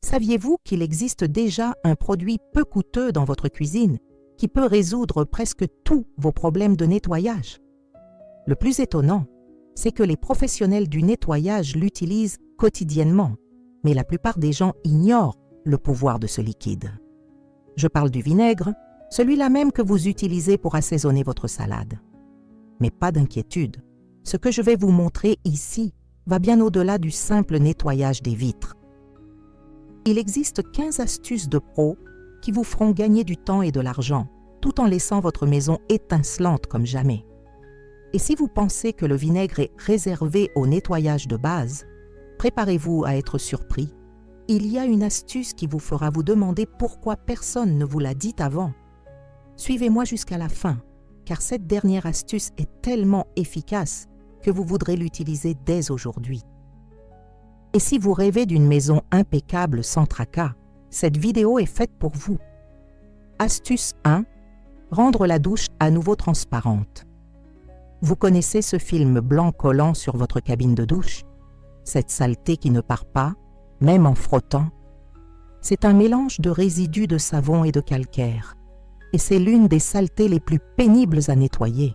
Saviez-vous qu'il existe déjà un produit peu coûteux dans votre cuisine qui peut résoudre presque tous vos problèmes de nettoyage? Le plus étonnant, c'est que les professionnels du nettoyage l'utilisent quotidiennement, mais la plupart des gens ignorent le pouvoir de ce liquide. Je parle du vinaigre, celui-là même que vous utilisez pour assaisonner votre salade. Mais pas d'inquiétude, ce que je vais vous montrer ici va bien au-delà du simple nettoyage des vitres. Il existe 15 astuces de pros qui vous feront gagner du temps et de l'argent, tout en laissant votre maison étincelante comme jamais. Et si vous pensez que le vinaigre est réservé au nettoyage de base, préparez-vous à être surpris. Il y a une astuce qui vous fera vous demander pourquoi personne ne vous l'a dit avant. Suivez-moi jusqu'à la fin, car cette dernière astuce est tellement efficace que vous voudrez l'utiliser dès aujourd'hui. Et si vous rêvez d'une maison impeccable sans tracas, cette vidéo est faite pour vous. Astuce 1. Rendre la douche à nouveau transparente. Vous connaissez ce film blanc collant sur votre cabine de douche? Cette saleté qui ne part pas, même en frottant. C'est un mélange de résidus de savon et de calcaire. Et c'est l'une des saletés les plus pénibles à nettoyer.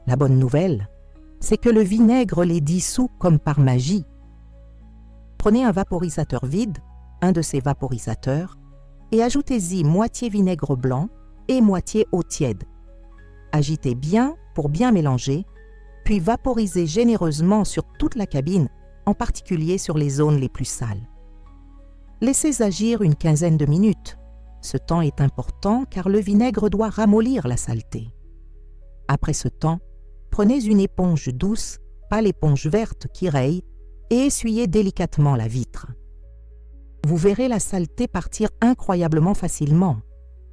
La bonne nouvelle, c'est que le vinaigre les dissout comme par magie. Prenez un vaporisateur vide, un de ces vaporisateurs, et ajoutez-y moitié vinaigre blanc et moitié eau tiède. Agitez bien pour bien mélanger, puis vaporisez généreusement sur toute la cabine, en particulier sur les zones les plus sales. Laissez agir une quinzaine de minutes. Ce temps est important car le vinaigre doit ramollir la saleté. Après ce temps, prenez une éponge douce, pas l'éponge verte qui raye, et essuyez délicatement la vitre. Vous verrez la saleté partir incroyablement facilement.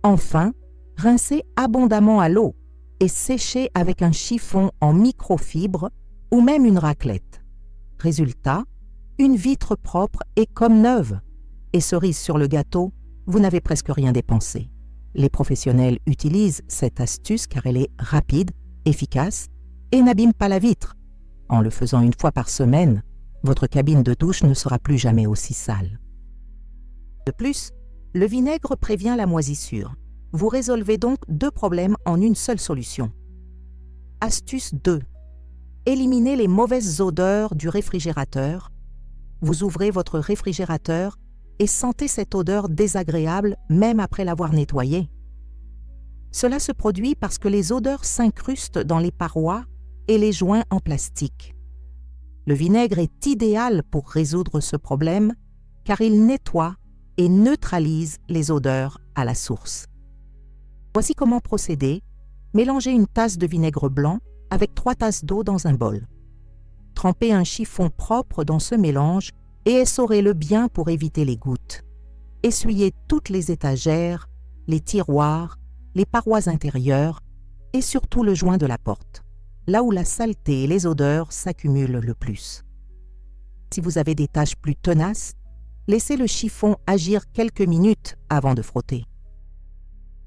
Enfin, rincez abondamment à l'eau et séchez avec un chiffon en microfibre ou même une raclette. Résultat, une vitre propre et comme neuve. Et cerise sur le gâteau, vous n'avez presque rien dépensé. Les professionnels utilisent cette astuce car elle est rapide, efficace et n'abîme pas la vitre. En le faisant une fois par semaine, votre cabine de douche ne sera plus jamais aussi sale. De plus, le vinaigre prévient la moisissure. Vous résolvez donc 2 problèmes en une seule solution. Astuce 2. Éliminez les mauvaises odeurs du réfrigérateur. Vous ouvrez votre réfrigérateur et sentez cette odeur désagréable même après l'avoir nettoyé. Cela se produit parce que les odeurs s'incrustent dans les parois et les joints en plastique. Le vinaigre est idéal pour résoudre ce problème car il nettoie et neutralise les odeurs à la source. Voici comment procéder. Mélangez une tasse de vinaigre blanc avec 3 tasses d'eau dans un bol. Trempez un chiffon propre dans ce mélange et essorez-le bien pour éviter les gouttes. Essuyez toutes les étagères, les tiroirs, les parois intérieures et surtout le joint de la porte, là où la saleté et les odeurs s'accumulent le plus. Si vous avez des taches plus tenaces, laissez le chiffon agir quelques minutes avant de frotter.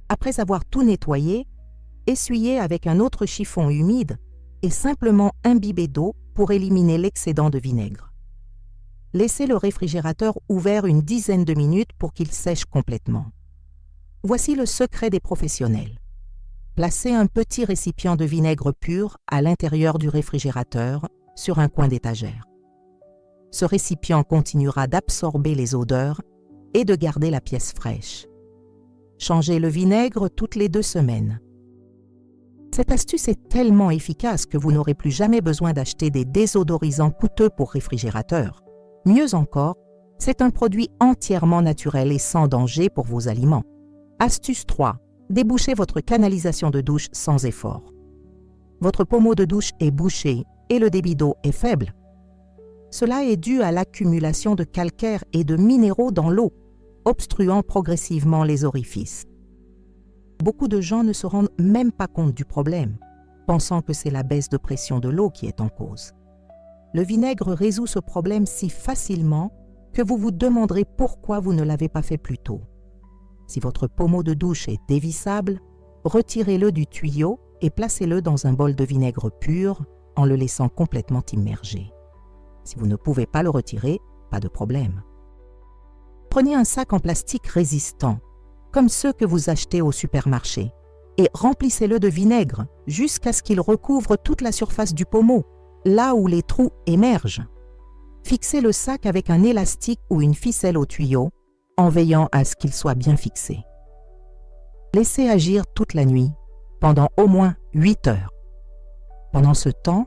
Après avoir tout nettoyé, essuyez avec un autre chiffon humide et simplement imbibez d'eau pour éliminer l'excédent de vinaigre. Laissez le réfrigérateur ouvert une dizaine de minutes pour qu'il sèche complètement. Voici le secret des professionnels. Placez un petit récipient de vinaigre pur à l'intérieur du réfrigérateur sur un coin d'étagère. Ce récipient continuera d'absorber les odeurs et de garder la pièce fraîche. Changez le vinaigre toutes les 2 semaines. Cette astuce est tellement efficace que vous n'aurez plus jamais besoin d'acheter des désodorisants coûteux pour réfrigérateur. Mieux encore, c'est un produit entièrement naturel et sans danger pour vos aliments. Astuce 3. Débouchez votre canalisation de douche sans effort. Votre pommeau de douche est bouché et le débit d'eau est faible. Cela est dû à l'accumulation de calcaire et de minéraux dans l'eau, obstruant progressivement les orifices. Beaucoup de gens ne se rendent même pas compte du problème, pensant que c'est la baisse de pression de l'eau qui est en cause. Le vinaigre résout ce problème si facilement que vous vous demanderez pourquoi vous ne l'avez pas fait plus tôt. Si votre pommeau de douche est dévissable, retirez-le du tuyau et placez-le dans un bol de vinaigre pur en le laissant complètement immergé. Si vous ne pouvez pas le retirer, pas de problème. Prenez un sac en plastique résistant, comme ceux que vous achetez au supermarché, et remplissez-le de vinaigre jusqu'à ce qu'il recouvre toute la surface du pommeau, là où les trous émergent. Fixez le sac avec un élastique ou une ficelle au tuyau, en veillant à ce qu'il soit bien fixé. Laissez agir toute la nuit, pendant au moins 8 heures. Pendant ce temps,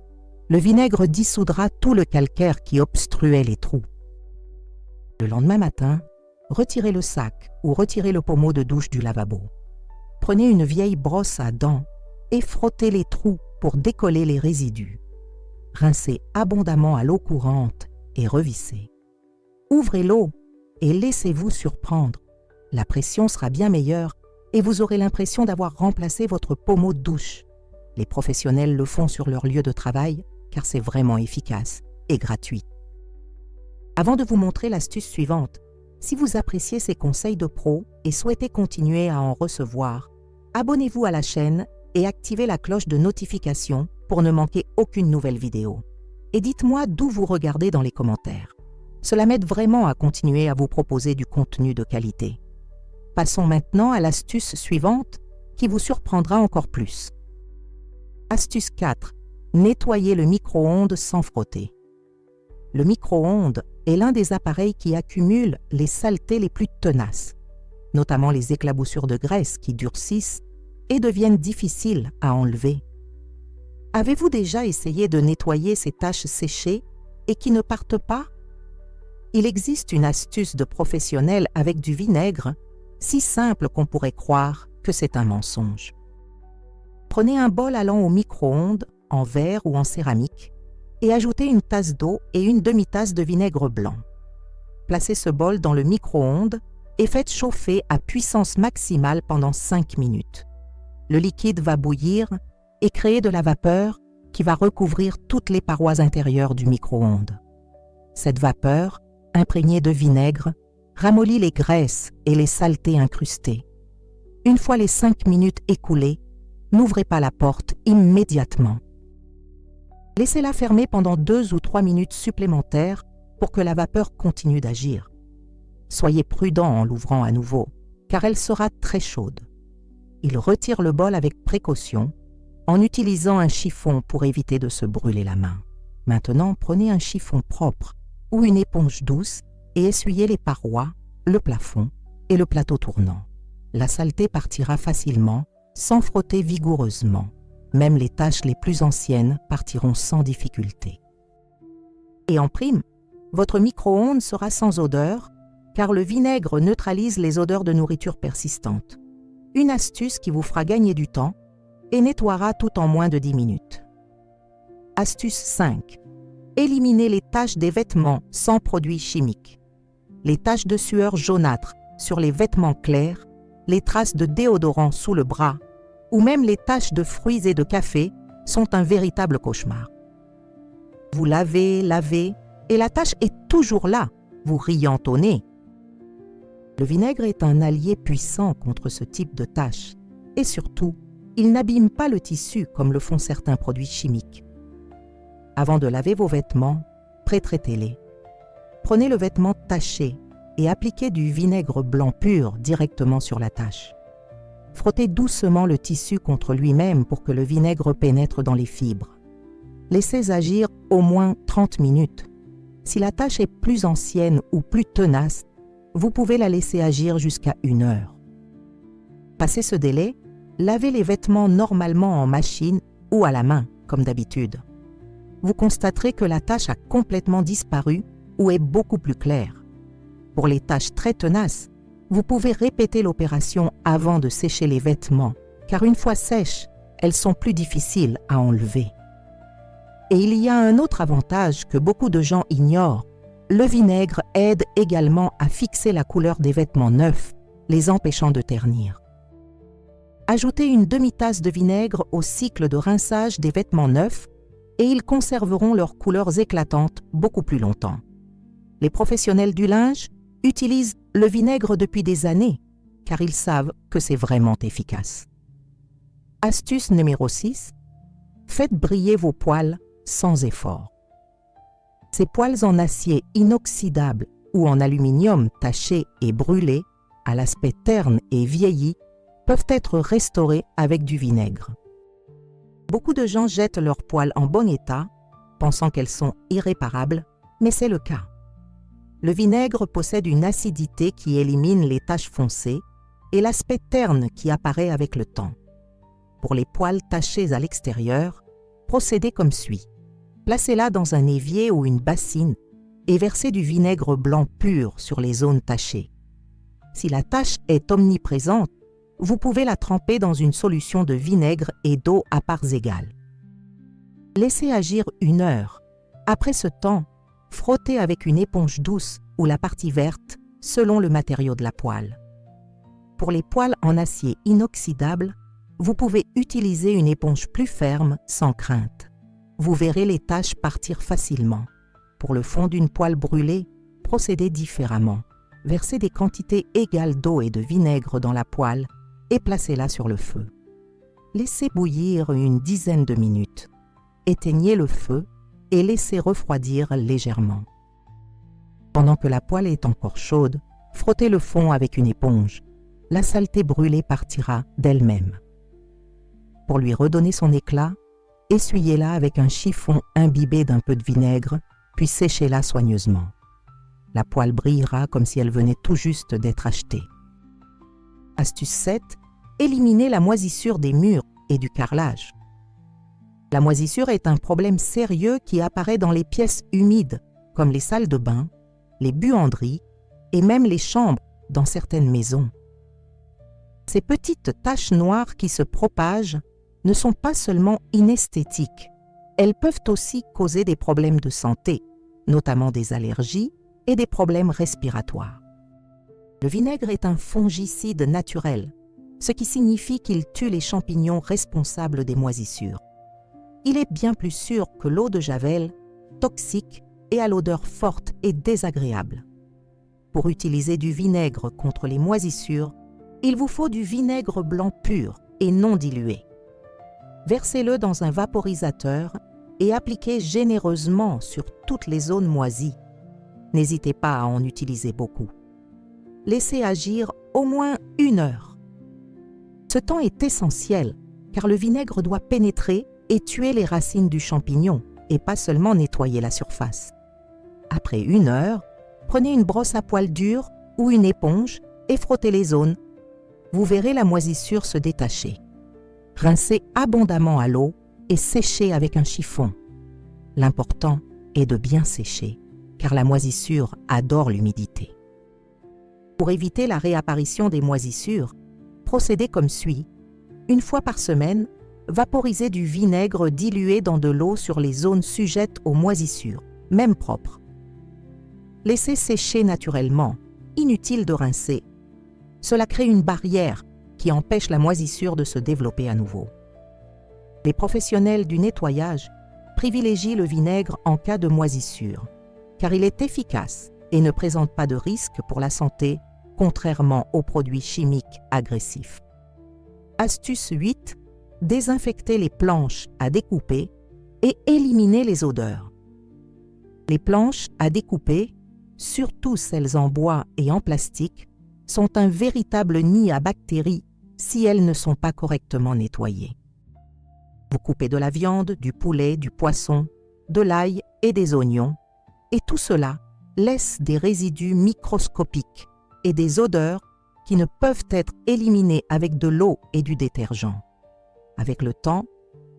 le vinaigre dissoudra tout le calcaire qui obstruait les trous. Le lendemain matin, retirez le sac ou retirez le pommeau de douche du lavabo. Prenez une vieille brosse à dents et frottez les trous pour décoller les résidus. Rincez abondamment à l'eau courante et revissez. Ouvrez l'eau et laissez-vous surprendre. La pression sera bien meilleure et vous aurez l'impression d'avoir remplacé votre pommeau de douche. Les professionnels le font sur leur lieu de travail car c'est vraiment efficace et gratuit. Avant de vous montrer l'astuce suivante, si vous appréciez ces conseils de pro et souhaitez continuer à en recevoir, abonnez-vous à la chaîne et activez la cloche de notification pour ne manquer aucune nouvelle vidéo. Et dites-moi d'où vous regardez dans les commentaires. Cela m'aide vraiment à continuer à vous proposer du contenu de qualité. Passons maintenant à l'astuce suivante qui vous surprendra encore plus. Astuce 4. Nettoyer le micro-ondes sans frotter. Le micro-ondes est l'un des appareils qui accumule les saletés les plus tenaces, notamment les éclaboussures de graisse qui durcissent et deviennent difficiles à enlever. Avez-vous déjà essayé de nettoyer ces taches séchées et qui ne partent pas? Il existe une astuce de professionnel avec du vinaigre, si simple qu'on pourrait croire que c'est un mensonge. Prenez un bol allant au micro-ondes, en verre ou en céramique, et ajoutez une tasse d'eau et une demi-tasse de vinaigre blanc. Placez ce bol dans le micro-ondes et faites chauffer à puissance maximale pendant 5 minutes. Le liquide va bouillir et créer de la vapeur qui va recouvrir toutes les parois intérieures du micro-ondes. Cette vapeur, imprégnée de vinaigre, ramollit les graisses et les saletés incrustées. Une fois les 5 minutes écoulées, n'ouvrez pas la porte immédiatement. Laissez-la fermer pendant 2 ou 3 minutes supplémentaires pour que la vapeur continue d'agir. Soyez prudent en l'ouvrant à nouveau, car elle sera très chaude. Il retire le bol avec précaution, en utilisant un chiffon pour éviter de se brûler la main. Maintenant, prenez un chiffon propre ou une éponge douce et essuyez les parois, le plafond et le plateau tournant. La saleté partira facilement, sans frotter vigoureusement. Même les taches les plus anciennes partiront sans difficulté. Et en prime, votre micro-ondes sera sans odeur, car le vinaigre neutralise les odeurs de nourriture persistantes. Une astuce qui vous fera gagner du temps et nettoiera tout en moins de 10 minutes. Astuce 5. Éliminez les taches des vêtements sans produits chimiques. Les taches de sueur jaunâtre sur les vêtements clairs, les traces de déodorant sous le bras ou même les taches de fruits et de café sont un véritable cauchemar. Vous lavez, et la tache est toujours là, vous riant au nez. Le vinaigre est un allié puissant contre ce type de taches et surtout, il n'abîme pas le tissu comme le font certains produits chimiques. Avant de laver vos vêtements, pré-traitez-les. Prenez le vêtement taché et appliquez du vinaigre blanc pur directement sur la tache. Frottez doucement le tissu contre lui-même pour que le vinaigre pénètre dans les fibres. Laissez agir au moins 30 minutes. Si la tache est plus ancienne ou plus tenace, vous pouvez la laisser agir jusqu'à 1 heure. Passé ce délai, lavez les vêtements normalement en machine ou à la main, comme d'habitude. Vous constaterez que la tache a complètement disparu ou est beaucoup plus claire. Pour les taches très tenaces, vous pouvez répéter l'opération avant de sécher les vêtements, car une fois sèches, elles sont plus difficiles à enlever. Et il y a un autre avantage que beaucoup de gens ignorent. Le vinaigre aide également à fixer la couleur des vêtements neufs, les empêchant de ternir. Ajoutez une demi-tasse de vinaigre au cycle de rinçage des vêtements neufs et ils conserveront leurs couleurs éclatantes beaucoup plus longtemps. Les professionnels du linge utilisent le vinaigre depuis des années, car ils savent que c'est vraiment efficace. Astuce numéro 6. Faites briller vos poêles sans effort. Ces poêles en acier inoxydable ou en aluminium taché et brûlé, à l'aspect terne et vieilli, peuvent être restaurées avec du vinaigre. Beaucoup de gens jettent leurs poêles en bon état, pensant qu'elles sont irréparables, mais c'est le cas. Le vinaigre possède une acidité qui élimine les taches foncées et l'aspect terne qui apparaît avec le temps. Pour les poêles tachés à l'extérieur, procédez comme suit. Placez-la dans un évier ou une bassine et versez du vinaigre blanc pur sur les zones tachées. Si la tache est omniprésente, vous pouvez la tremper dans une solution de vinaigre et d'eau à parts égales. Laissez agir 1 heure. Après ce temps, frottez avec une éponge douce ou la partie verte selon le matériau de la poêle. Pour les poêles en acier inoxydable, vous pouvez utiliser une éponge plus ferme sans crainte. Vous verrez les taches partir facilement. Pour le fond d'une poêle brûlée, procédez différemment. Versez des quantités égales d'eau et de vinaigre dans la poêle et placez-la sur le feu. Laissez bouillir une dizaine de minutes. Éteignez le feu et laissez refroidir légèrement. Pendant que la poêle est encore chaude, frottez le fond avec une éponge. La saleté brûlée partira d'elle-même. Pour lui redonner son éclat, essuyez-la avec un chiffon imbibé d'un peu de vinaigre, puis séchez-la soigneusement. La poêle brillera comme si elle venait tout juste d'être achetée. Astuce 7. Éliminez la moisissure des murs et du carrelage. La moisissure est un problème sérieux qui apparaît dans les pièces humides, comme les salles de bain, les buanderies et même les chambres dans certaines maisons. Ces petites taches noires qui se propagent ne sont pas seulement inesthétiques, elles peuvent aussi causer des problèmes de santé, notamment des allergies et des problèmes respiratoires. Le vinaigre est un fongicide naturel, ce qui signifie qu'il tue les champignons responsables des moisissures. Il est bien plus sûr que l'eau de Javel, toxique et à l'odeur forte et désagréable. Pour utiliser du vinaigre contre les moisissures, il vous faut du vinaigre blanc pur et non dilué. Versez-le dans un vaporisateur et appliquez généreusement sur toutes les zones moisies. N'hésitez pas à en utiliser beaucoup. Laissez agir au moins 1 heure. Ce temps est essentiel car le vinaigre doit pénétrer et tuer les racines du champignon et pas seulement nettoyer la surface. Après 1 heure, prenez une brosse à poils dure ou une éponge et frottez les zones. Vous verrez la moisissure se détacher. Rincez abondamment à l'eau et séchez avec un chiffon. L'important est de bien sécher, car la moisissure adore l'humidité. Pour éviter la réapparition des moisissures, procédez comme suit. 1 fois par semaine, vaporisez du vinaigre dilué dans de l'eau sur les zones sujettes aux moisissures, même propres. Laissez sécher naturellement, inutile de rincer. Cela crée une barrière qui empêche la moisissure de se développer à nouveau. Les professionnels du nettoyage privilégient le vinaigre en cas de moisissure, car il est efficace et ne présente pas de risque pour la santé, contrairement aux produits chimiques agressifs. Astuce 8. Désinfectez les planches à découper et éliminez les odeurs. Les planches à découper, surtout celles en bois et en plastique, sont un véritable nid à bactéries si elles ne sont pas correctement nettoyées. Vous coupez de la viande, du poulet, du poisson, de l'ail et des oignons, et tout cela laisse des résidus microscopiques et des odeurs qui ne peuvent être éliminées avec de l'eau et du détergent. Avec le temps,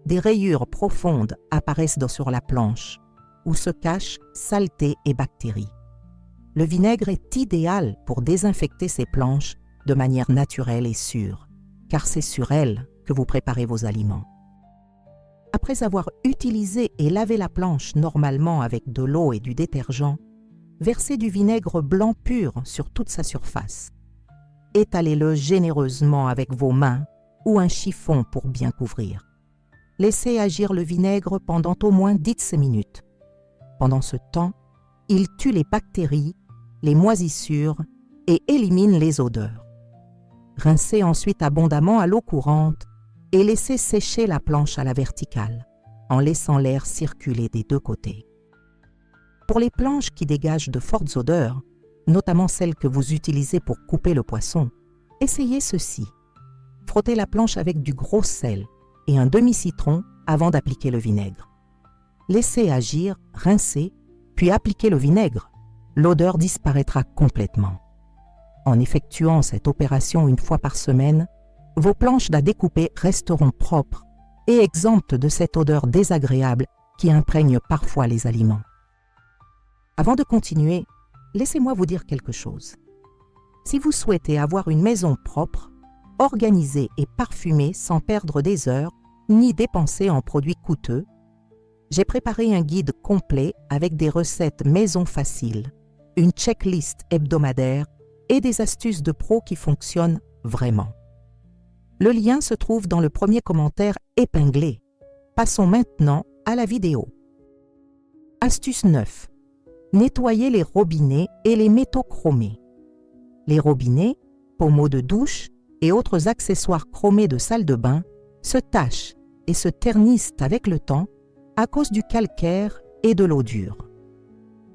des rayures profondes apparaissent sur la planche, où se cachent saleté et bactéries. Le vinaigre est idéal pour désinfecter ces planches de manière naturelle et sûre, car c'est sur elles que vous préparez vos aliments. Après avoir utilisé et lavé la planche normalement avec de l'eau et du détergent, versez du vinaigre blanc pur sur toute sa surface. Étalez-le généreusement avec vos mains ou un chiffon pour bien couvrir. Laissez agir le vinaigre pendant au moins 10 minutes. Pendant ce temps, il tue les bactéries, les moisissures et élimine les odeurs. Rincez ensuite abondamment à l'eau courante et laissez sécher la planche à la verticale, en laissant l'air circuler des 2 côtés. Pour les planches qui dégagent de fortes odeurs, notamment celles que vous utilisez pour couper le poisson, essayez ceci. Frottez la planche avec du gros sel et un demi-citron avant d'appliquer le vinaigre. Laissez agir, rincez, puis appliquez le vinaigre. L'odeur disparaîtra complètement. En effectuant cette opération une fois par semaine, vos planches à découper resteront propres et exemptes de cette odeur désagréable qui imprègne parfois les aliments. Avant de continuer, laissez-moi vous dire quelque chose. Si vous souhaitez avoir une maison propre, organisée et parfumée sans perdre des heures ni dépenser en produits coûteux, j'ai préparé un guide complet avec des recettes maison faciles, une checklist hebdomadaire et des astuces de pro qui fonctionnent vraiment. Le lien se trouve dans le premier commentaire épinglé. Passons maintenant à la vidéo. Astuce 9. Nettoyer les robinets et les métaux chromés. Les robinets, pommeaux de douche et autres accessoires chromés de salle de bain se tachent et se ternissent avec le temps à cause du calcaire et de l'eau dure.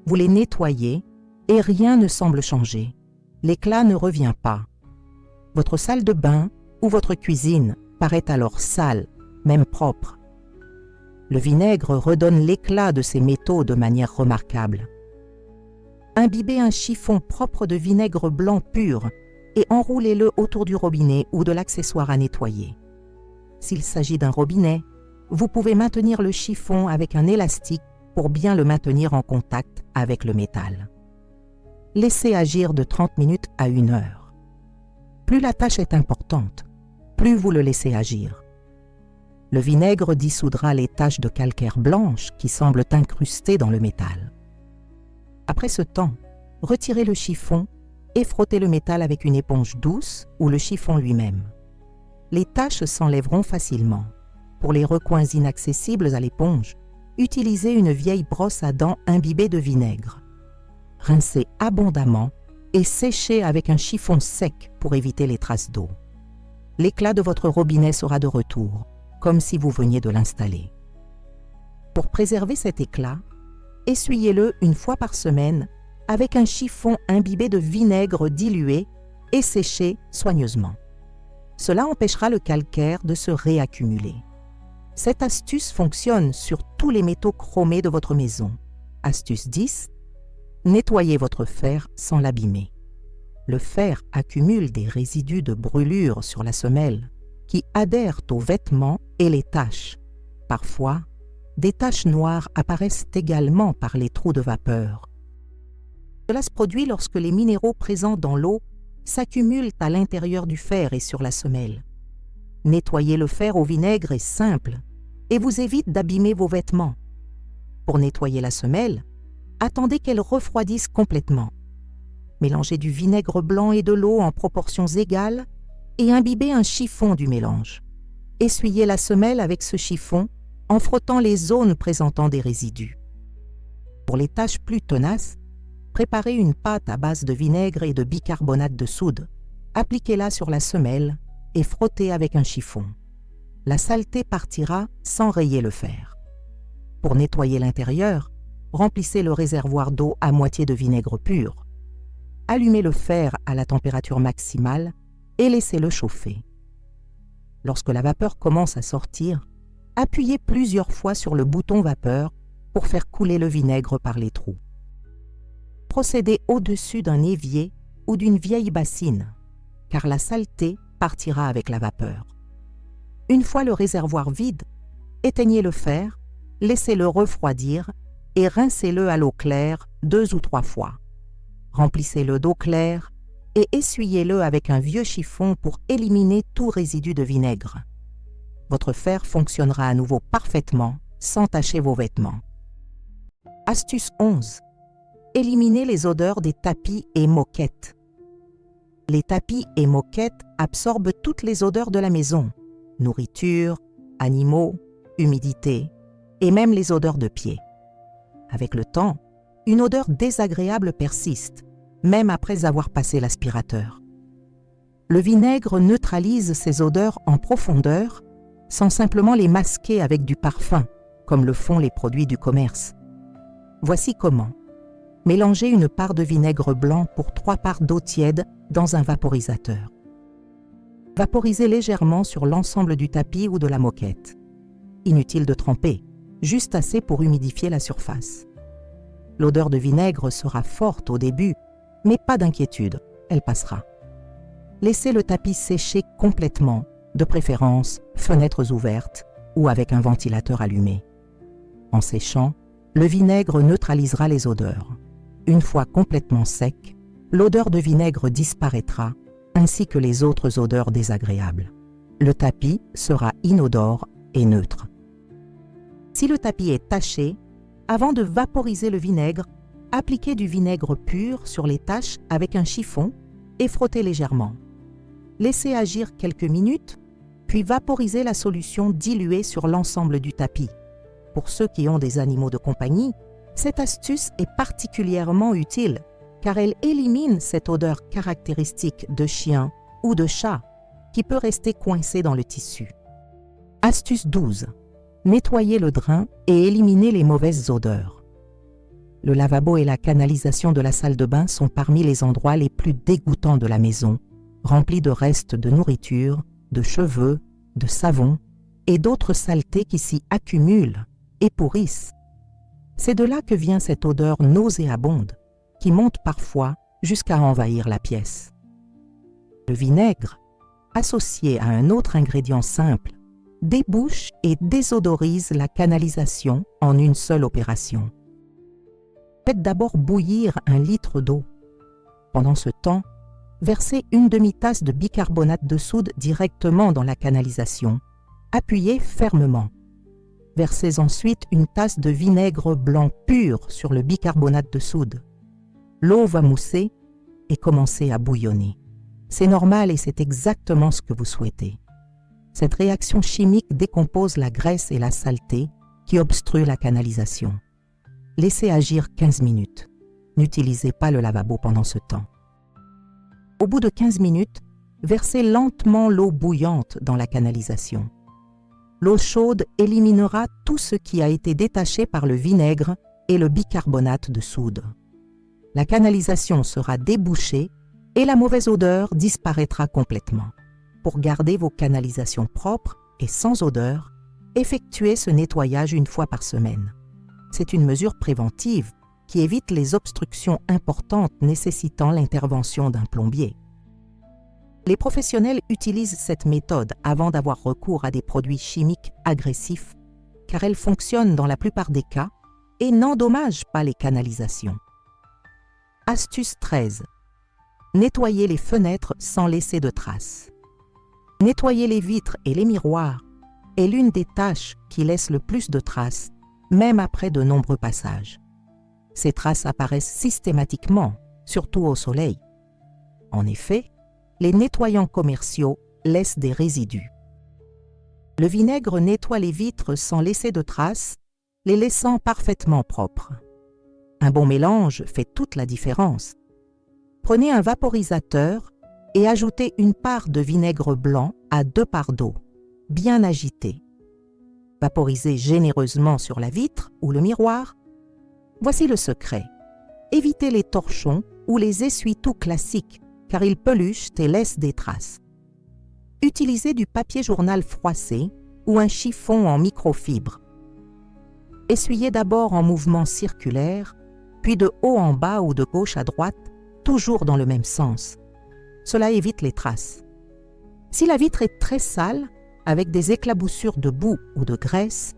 Vous les nettoyez et rien ne semble changer. L'éclat ne revient pas. Votre salle de bain ou votre cuisine paraît alors sale, même propre. Le vinaigre redonne l'éclat de ces métaux de manière remarquable. Imbibez un chiffon propre de vinaigre blanc pur et enroulez-le autour du robinet ou de l'accessoire à nettoyer. S'il s'agit d'un robinet, vous pouvez maintenir le chiffon avec un élastique pour bien le maintenir en contact avec le métal. Laissez agir de 30 minutes à 1 heure. Plus la tâche est importante, plus vous le laissez agir. Le vinaigre dissoudra les taches de calcaire blanche qui semblent incrustées dans le métal. Après ce temps, retirez le chiffon et frottez le métal avec une éponge douce ou le chiffon lui-même. Les taches s'enlèveront facilement. Pour les recoins inaccessibles à l'éponge, utilisez une vieille brosse à dents imbibée de vinaigre. Rincez abondamment et séchez avec un chiffon sec pour éviter les traces d'eau. L'éclat de votre robinet sera de retour, comme si vous veniez de l'installer. Pour préserver cet éclat, essuyez-le une fois par semaine avec un chiffon imbibé de vinaigre dilué et séché soigneusement. Cela empêchera le calcaire de se réaccumuler. Cette astuce fonctionne sur tous les métaux chromés de votre maison. Astuce 10. Nettoyez votre fer sans l'abîmer. Le fer accumule des résidus de brûlure sur la semelle qui adhèrent aux vêtements et les taches. Parfois, des taches noires apparaissent également par les trous de vapeur. Cela se produit lorsque les minéraux présents dans l'eau s'accumulent à l'intérieur du fer et sur la semelle. Nettoyer le fer au vinaigre est simple et vous évite d'abîmer vos vêtements. Pour nettoyer la semelle, attendez qu'elle refroidisse complètement. Mélangez du vinaigre blanc et de l'eau en proportions égales et imbibez un chiffon du mélange. Essuyez la semelle avec ce chiffon en frottant les zones présentant des résidus. Pour les taches plus tenaces, préparez une pâte à base de vinaigre et de bicarbonate de soude. Appliquez-la sur la semelle et frottez avec un chiffon. La saleté partira sans rayer le fer. Pour nettoyer l'intérieur, remplissez le réservoir d'eau à moitié de vinaigre pur. Allumez le fer à la température maximale et laissez-le chauffer. Lorsque la vapeur commence à sortir, appuyez plusieurs fois sur le bouton vapeur pour faire couler le vinaigre par les trous. Procédez au-dessus d'un évier ou d'une vieille bassine, car la saleté partira avec la vapeur. Une fois le réservoir vide, éteignez le fer, laissez-le refroidir et rincez-le à l'eau claire 2 ou 3 fois. Remplissez-le d'eau claire et essuyez-le avec un vieux chiffon pour éliminer tout résidu de vinaigre. Votre fer fonctionnera à nouveau parfaitement sans tacher vos vêtements. Astuce 11. Éliminez les odeurs des tapis et moquettes. Les tapis et moquettes absorbent toutes les odeurs de la maison, nourriture, animaux, humidité et même les odeurs de pieds. Avec le temps, une odeur désagréable persiste, même après avoir passé l'aspirateur. Le vinaigre neutralise ces odeurs en profondeur sans simplement les masquer avec du parfum, comme le font les produits du commerce. Voici comment. Mélangez une part de vinaigre blanc pour 3 parts d'eau tiède dans un vaporisateur. Vaporisez légèrement sur l'ensemble du tapis ou de la moquette. Inutile de tremper, juste assez pour humidifier la surface. L'odeur de vinaigre sera forte au début, mais pas d'inquiétude, elle passera. Laissez le tapis sécher complètement, de préférence fenêtres ouvertes ou avec un ventilateur allumé. En séchant, le vinaigre neutralisera les odeurs. Une fois complètement sec, l'odeur de vinaigre disparaîtra, ainsi que les autres odeurs désagréables. Le tapis sera inodore et neutre. Si le tapis est taché, avant de vaporiser le vinaigre, appliquez du vinaigre pur sur les taches avec un chiffon et frottez légèrement. Laissez agir quelques minutes, puis vaporisez la solution diluée sur l'ensemble du tapis. Pour ceux qui ont des animaux de compagnie, cette astuce est particulièrement utile car elle élimine cette odeur caractéristique de chien ou de chat qui peut rester coincée dans le tissu. Astuce 12. Nettoyez le drain et éliminez les mauvaises odeurs. Le lavabo et la canalisation de la salle de bain sont parmi les endroits les plus dégoûtants de la maison, remplis de restes de nourriture, de cheveux, de savon et d'autres saletés qui s'y accumulent et pourrissent. C'est de là que vient cette odeur nauséabonde qui monte parfois jusqu'à envahir la pièce. Le vinaigre, associé à un autre ingrédient simple, débouche et désodorise la canalisation en une seule opération. Faites d'abord bouillir 1 litre d'eau. Pendant ce temps, versez une demi-tasse de bicarbonate de soude directement dans la canalisation. Appuyez fermement. Versez ensuite une tasse de vinaigre blanc pur sur le bicarbonate de soude. L'eau va mousser et commencer à bouillonner. C'est normal et c'est exactement ce que vous souhaitez. Cette réaction chimique décompose la graisse et la saleté qui obstruent la canalisation. Laissez agir 15 minutes. N'utilisez pas le lavabo pendant ce temps. Au bout de 15 minutes, versez lentement l'eau bouillante dans la canalisation. L'eau chaude éliminera tout ce qui a été détaché par le vinaigre et le bicarbonate de soude. La canalisation sera débouchée et la mauvaise odeur disparaîtra complètement. Pour garder vos canalisations propres et sans odeur, effectuez ce nettoyage 1 fois par semaine. C'est une mesure préventive qui évite les obstructions importantes nécessitant l'intervention d'un plombier. Les professionnels utilisent cette méthode avant d'avoir recours à des produits chimiques agressifs, car elle fonctionne dans la plupart des cas et n'endommage pas les canalisations. Astuce 13. Nettoyez les fenêtres sans laisser de traces. Nettoyer les vitres et les miroirs est l'une des tâches qui laisse le plus de traces, même après de nombreux passages. Ces traces apparaissent systématiquement, surtout au soleil. En effet, les nettoyants commerciaux laissent des résidus. Le vinaigre nettoie les vitres sans laisser de traces, les laissant parfaitement propres. Un bon mélange fait toute la différence. Prenez un vaporisateur et ajoutez 1 part de vinaigre blanc à 2 parts d'eau, bien agité. Vaporisez généreusement sur la vitre ou le miroir. Voici le secret. Évitez les torchons ou les essuie-tout classiques, car ils peluchent et laissent des traces. Utilisez du papier journal froissé ou un chiffon en microfibre. Essuyez d'abord en mouvement circulaire, puis de haut en bas ou de gauche à droite, toujours dans le même sens. Cela évite les traces. Si la vitre est très sale, avec des éclaboussures de boue ou de graisse,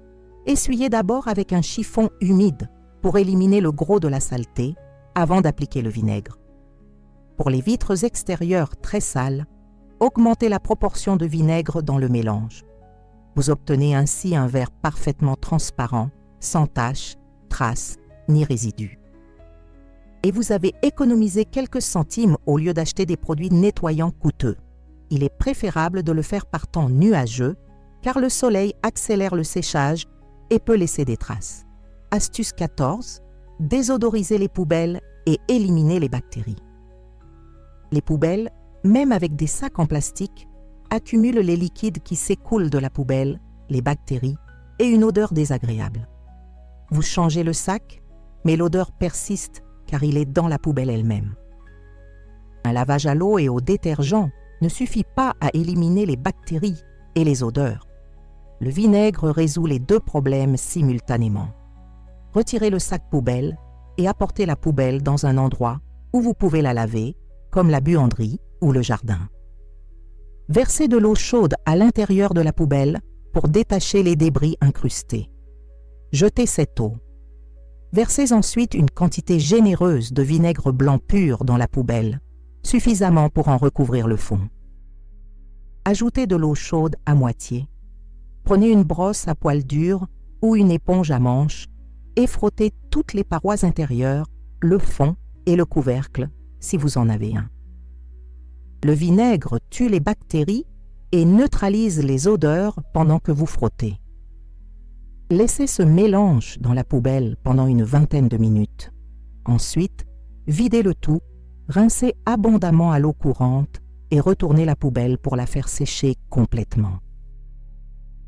essuyez d'abord avec un chiffon humide pour éliminer le gros de la saleté avant d'appliquer le vinaigre. Pour les vitres extérieures très sales, augmentez la proportion de vinaigre dans le mélange. Vous obtenez ainsi un verre parfaitement transparent, sans taches, traces ni résidus. Et vous avez économisé quelques centimes au lieu d'acheter des produits nettoyants coûteux. Il est préférable de le faire par temps nuageux, car le soleil accélère le séchage et peut laisser des traces. Astuce 14. Désodoriser les poubelles et éliminer les bactéries. Les poubelles, même avec des sacs en plastique, accumulent les liquides qui s'écoulent de la poubelle, les bactéries et une odeur désagréable. Vous changez le sac, mais l'odeur persiste car il est dans la poubelle elle-même. Un lavage à l'eau et au détergent ne suffit pas à éliminer les bactéries et les odeurs. Le vinaigre résout les deux problèmes simultanément. Retirez le sac poubelle et apportez la poubelle dans un endroit où vous pouvez la laver, comme la buanderie ou le jardin. Versez de l'eau chaude à l'intérieur de la poubelle pour détacher les débris incrustés. Jetez cette eau. Versez ensuite une quantité généreuse de vinaigre blanc pur dans la poubelle, suffisamment pour en recouvrir le fond. Ajoutez de l'eau chaude à moitié. Prenez une brosse à poils durs ou une éponge à manche et frottez toutes les parois intérieures, le fond et le couvercle si vous en avez un. Le vinaigre tue les bactéries et neutralise les odeurs pendant que vous frottez. Laissez ce mélange dans la poubelle pendant une vingtaine de minutes. Ensuite, videz le tout, rincez abondamment à l'eau courante et retournez la poubelle pour la faire sécher complètement.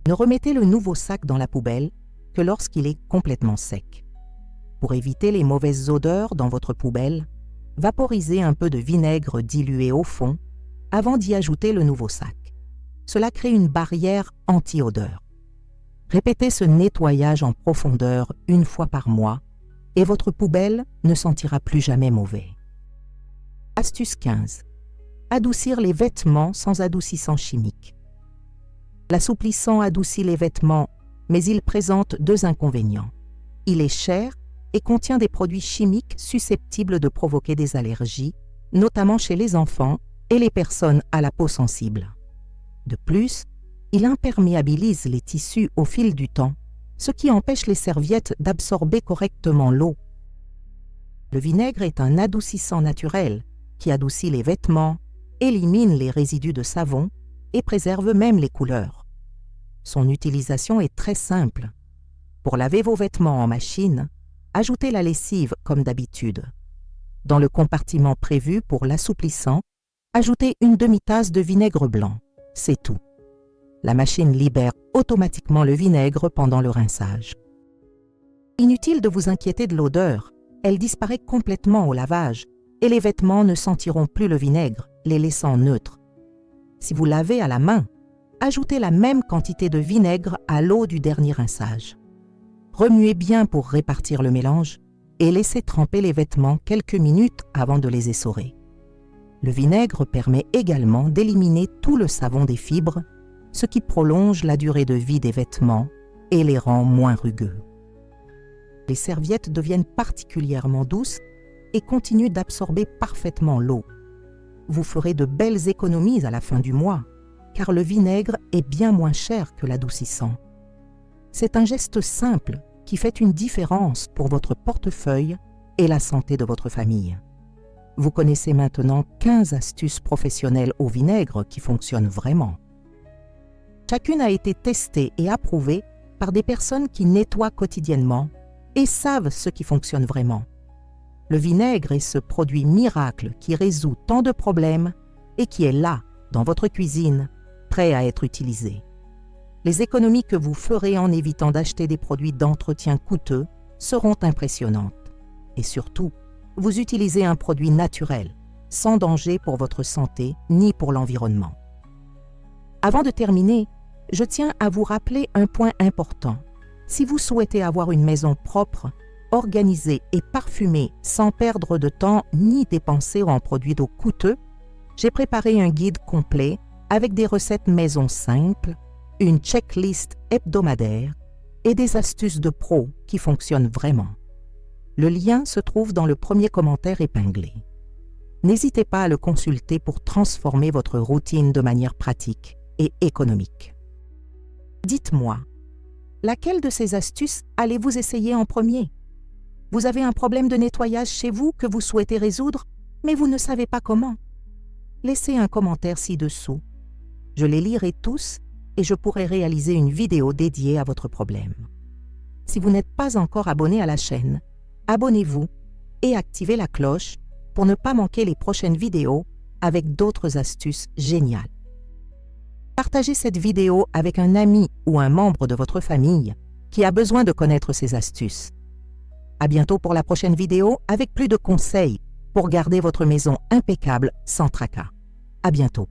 Ne remettez le nouveau sac dans la poubelle que lorsqu'il est complètement sec. Pour éviter les mauvaises odeurs dans votre poubelle, vaporisez un peu de vinaigre dilué au fond avant d'y ajouter le nouveau sac. Cela crée une barrière anti-odeur. Répétez ce nettoyage en profondeur une fois par mois et votre poubelle ne sentira plus jamais mauvais. Astuce 15. Adoucir les vêtements sans adoucissant chimique. L'assouplissant adoucit les vêtements, mais il présente deux inconvénients. Il est cher et contient des produits chimiques susceptibles de provoquer des allergies, notamment chez les enfants et les personnes à la peau sensible. De plus, il imperméabilise les tissus au fil du temps, ce qui empêche les serviettes d'absorber correctement l'eau. Le vinaigre est un adoucissant naturel qui adoucit les vêtements, élimine les résidus de savon et préserve même les couleurs. Son utilisation est très simple. Pour laver vos vêtements en machine, ajoutez la lessive comme d'habitude. Dans le compartiment prévu pour l'assouplissant, ajoutez une demi-tasse de vinaigre blanc. C'est tout. La machine libère automatiquement le vinaigre pendant le rinçage. Inutile de vous inquiéter de l'odeur, elle disparaît complètement au lavage et les vêtements ne sentiront plus le vinaigre, les laissant neutres. Si vous lavez à la main, ajoutez la même quantité de vinaigre à l'eau du dernier rinçage. Remuez bien pour répartir le mélange et laissez tremper les vêtements quelques minutes avant de les essorer. Le vinaigre permet également d'éliminer tout le savon des fibres, ce qui prolonge la durée de vie des vêtements et les rend moins rugueux. Les serviettes deviennent particulièrement douces et continuent d'absorber parfaitement l'eau. Vous ferez de belles économies à la fin du mois, car le vinaigre est bien moins cher que l'adoucissant. C'est un geste simple qui fait une différence pour votre portefeuille et la santé de votre famille. Vous connaissez maintenant 15 astuces professionnelles au vinaigre qui fonctionnent vraiment. Chacune a été testée et approuvée par des personnes qui nettoient quotidiennement et savent ce qui fonctionne vraiment. Le vinaigre est ce produit miracle qui résout tant de problèmes et qui est là, dans votre cuisine, prêt à être utilisé. Les économies que vous ferez en évitant d'acheter des produits d'entretien coûteux seront impressionnantes. Et surtout, vous utilisez un produit naturel, sans danger pour votre santé ni pour l'environnement. Avant de terminer, je tiens à vous rappeler un point important. Si vous souhaitez avoir une maison propre, organisée et parfumée sans perdre de temps ni dépenser en produits d'eau coûteux, j'ai préparé un guide complet avec des recettes maison simples, une checklist hebdomadaire et des astuces de pro qui fonctionnent vraiment. Le lien se trouve dans le premier commentaire épinglé. N'hésitez pas à le consulter pour transformer votre routine de manière pratique et économique. Dites-moi, laquelle de ces astuces allez-vous essayer en premier? Vous avez un problème de nettoyage chez vous que vous souhaitez résoudre, mais vous ne savez pas comment? Laissez un commentaire ci-dessous. Je les lirai tous et je pourrai réaliser une vidéo dédiée à votre problème. Si vous n'êtes pas encore abonné à la chaîne, abonnez-vous et activez la cloche pour ne pas manquer les prochaines vidéos avec d'autres astuces géniales. Partagez cette vidéo avec un ami ou un membre de votre famille qui a besoin de connaître ces astuces. À bientôt pour la prochaine vidéo avec plus de conseils pour garder votre maison impeccable sans tracas. À bientôt.